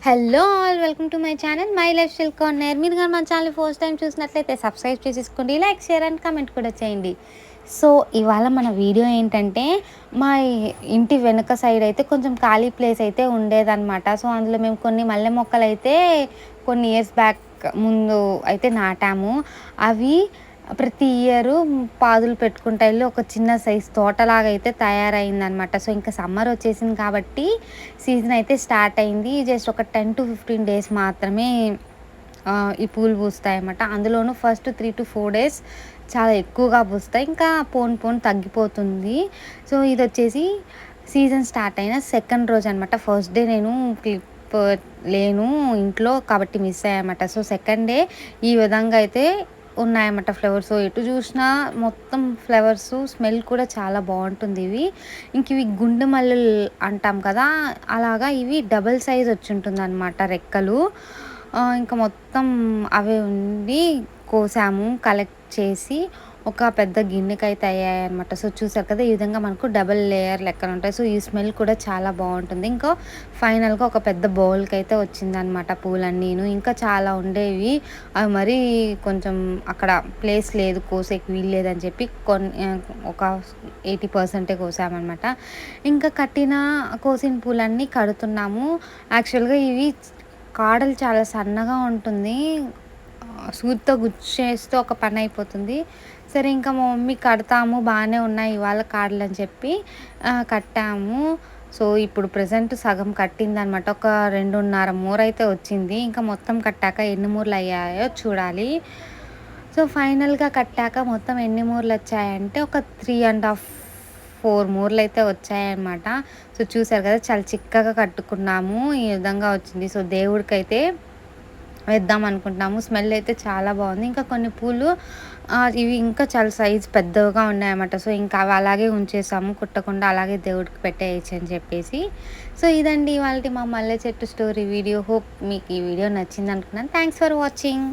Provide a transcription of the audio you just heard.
Hello all welcome to my channel my life style corner. మీరు కానీ మన channel first time చూసినట్లయితే subscribe చేసేసుకోండి, లైక్ షేర్ అండ్ కామెంట్ కూడా చేయండి. సో ఇవాళ మన వీడియో ఏంటంటే, మా ఇంటి వెనుక సైడ్ అయితే కొంచెం ఖాళీ ప్లేస్ అయితే ఉండేదన్నమాట. సో అందులో మేము కొన్ని మల్లె మొక్కలు అయితే కొన్ని ఇయర్స్ బ్యాక్ ముందు అయితే నాటాము. అవి ప్రతి ఇయరు పాదులు పెట్టుకుంటా వెళ్ళి ఒక చిన్న సైజ్ తోటలాగా అయితే తయారైందనమాట. సో ఇంకా సమ్మర్ వచ్చేసింది కాబట్టి సీజన్ అయితే స్టార్ట్ అయింది. జస్ట్ ఒక 10 to 15 డేస్ మాత్రమే ఈ పూలు పూస్తాయన్నమాట. అందులోనూ ఫస్ట్ 3 to 4 డేస్ చాలా ఎక్కువగా పూస్తాయి, ఇంకా పోను పోను తగ్గిపోతుంది. సో ఇది వచ్చేసి సీజన్ స్టార్ట్ అయిన సెకండ్ రోజు అనమాట. ఫస్ట్ డే నేను క్లిప్ లేను ఇంట్లో కాబట్టి మిస్ అయ్యాయన్నమాట. సో సెకండ్ డే ఈ విధంగా అయితే ఉన్నాయన్నమాట ఫ్లవర్స్. ఎటు చూసినా మొత్తం ఫ్లవర్స్, స్మెల్ కూడా చాలా బాగుంటుంది. ఇవి గుండు మల్లెలు అంటాం కదా, అలాగా ఇవి డబల్ సైజ్ వచ్చి ఉంటుంది అనమాట రెక్కలు. ఇంకా మొత్తం అవే ఉండి కోసాము, కలెక్ట్ చేసి ఒక పెద్ద గిన్నెకైతే అయ్యాయన్నమాట. సో చూసారు కదా, ఈ విధంగా మనకు డబల్ లేయర్ లెక్కన ఉంటాయి. సో ఈ స్మెల్ కూడా చాలా బాగుంటుంది. ఇంకా ఫైనల్గా ఒక పెద్ద బౌల్కి అయితే వచ్చిందనమాట పూలన్నీను. ఇంకా చాలా ఉండేవి, అవి మరి కొంచెం అక్కడ ప్లేస్ లేదు, కోసేకి వీలు లేదని చెప్పి ఒక 80% కోసామన్నమాట. ఇంకా కోసిన పూలన్నీ కడుతున్నాము. యాక్చువల్గా ఇవి కాడలు చాలా సన్నగా ఉంటుంది, సూదితో గుచ్చేస్తే ఒక పని అయిపోతుంది. సరే ఇంకా మా మమ్మీ కడతాము, బాగానే ఉన్నాయి ఇవాళ కాడలు అని చెప్పి కట్టాము. సో ఇప్పుడు ప్రజెంట్ సగం కట్టిందనమాట. ఒక 2.5 మూర అయితే వచ్చింది. ఇంకా మొత్తం కట్టాక ఎన్ని మూరలు అయ్యాయో చూడాలి. సో ఫైనల్గా కట్టాక మొత్తం ఎన్ని మూరలు వచ్చాయంటే ఒక 3.5-4 మూరలు అయితే వచ్చాయన్నమాట. సో చూసారు కదా, చాలా చిక్కగా కట్టుకున్నాము, ఈ విధంగా వచ్చింది. సో దేవుడికైతే వేద్దాం అనుకుంటున్నాము. స్మెల్ అయితే చాలా బాగుంది. ఇంకా కొన్ని పూలు ఇవి ఇంకా చాలా సైజ్ పెద్దగా ఉన్నాయన్నమాట. సో ఇంకా అవి అలాగే ఉంచేసాము, కుట్టకుండా అలాగే దేవుడికి పెట్టేయచ్చు అని చెప్పేసి. సో ఇదండి ఇవాళ మా మల్లె చెట్టు స్టోరీ వీడియో. హోప్ మీకు ఈ వీడియో నచ్చింది అనుకున్నాను. Thanks for watching.